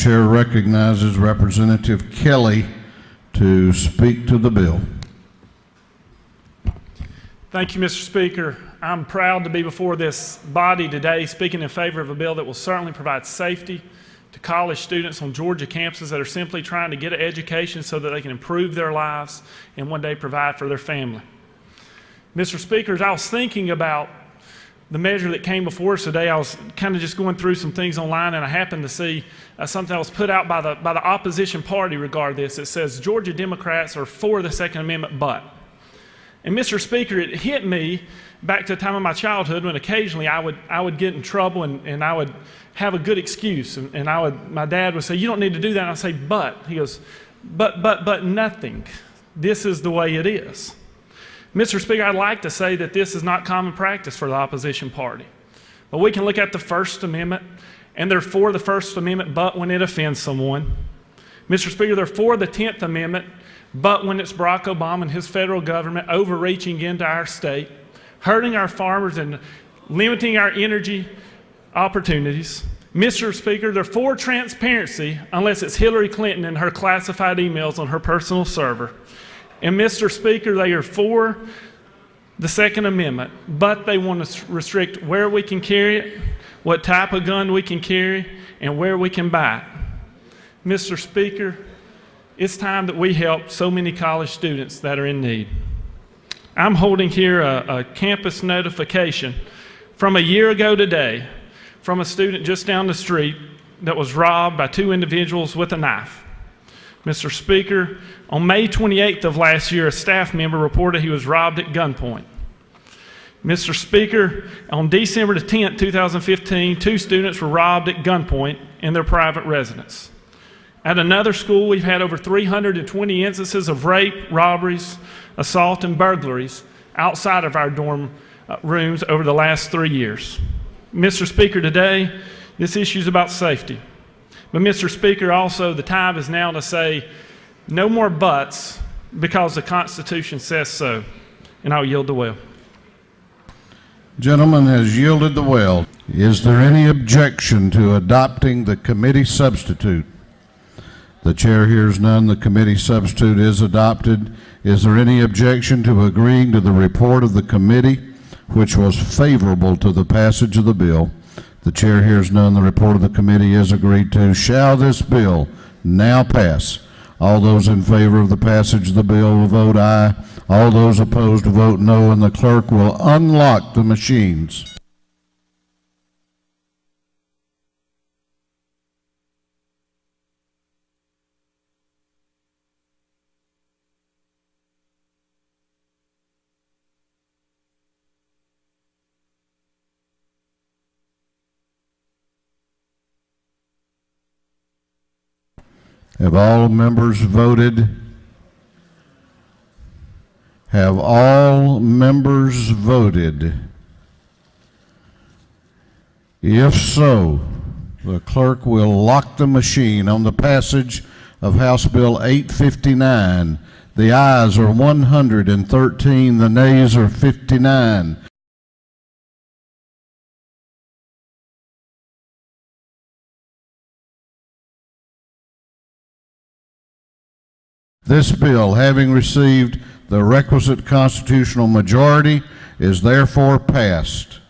chair recognizes Representative Kelley to speak to the bill. Thank you, Mr. Speaker. I'm proud to be before this body today speaking in favor of a bill that will certainly provide safety to college students on Georgia campuses that are simply trying to get an education so that they can improve their lives and one day provide for their family. Mr. Speaker, as I was thinking about the measure that came before us today, I was kind of just going through some things online, and I happened to see something that was put out by the opposition party regarding this. It says Georgia Democrats are for the Second Amendment, but. And Mr. Speaker, it hit me back to the time of my childhood when occasionally I would get in trouble and I would have a good excuse, and my dad would say, "You don't need to do that." And I'd say, "But." He goes, but nothing. This is the way it is. Mr. Speaker, I'd like to say that this is not common practice for the opposition party. But we can look at the First Amendment, and they're for the First Amendment, but when it offends someone. Mr. Speaker, they're for the 10th Amendment, but when it's Barack Obama and his federal government overreaching into our state, hurting our farmers and limiting our energy opportunities. Mr. Speaker, they're for transparency unless it's Hillary Clinton and her classified emails on her personal server. And Mr. Speaker, they are for the Second Amendment, but they want to restrict where we can carry it, what type of gun we can carry, and where we can buy it. Mr. Speaker, it's time that we help so many college students that are in need. I'm holding here a campus notification from a year ago today from a student just down the street that was robbed by two individuals with a knife. Mr. Speaker, on May 28th of last year, a staff member reported he was robbed at gunpoint. Mr. Speaker, on December the 10th, 2015, two students were robbed at gunpoint in their private residence. At another school, we've had over 320 instances of rape, robberies, assault, and burglaries outside of our dorm rooms over the last 3 years. Mr. Speaker, today, this issue is about safety. But Mr. Speaker, also the time is now to say no more buts because the Constitution says so. And I'll yield the well. Gentleman has yielded the well. Is there any objection to adopting the committee substitute? The chair hears none. The committee substitute is adopted. Is there any objection to agreeing to the report of the committee, which was favorable to the passage of the bill? The chair hears none. The report of the committee is agreed to. Shall this bill now pass? All those in favor of the passage of the bill will vote aye. All those opposed will vote no, and the clerk will unlock the machines. Have all members voted? Have all members voted? If so, the clerk will lock the machine on the passage of House Bill 859. The ayes are 113, the nays are 59. This bill, having received the requisite constitutional majority, is therefore passed.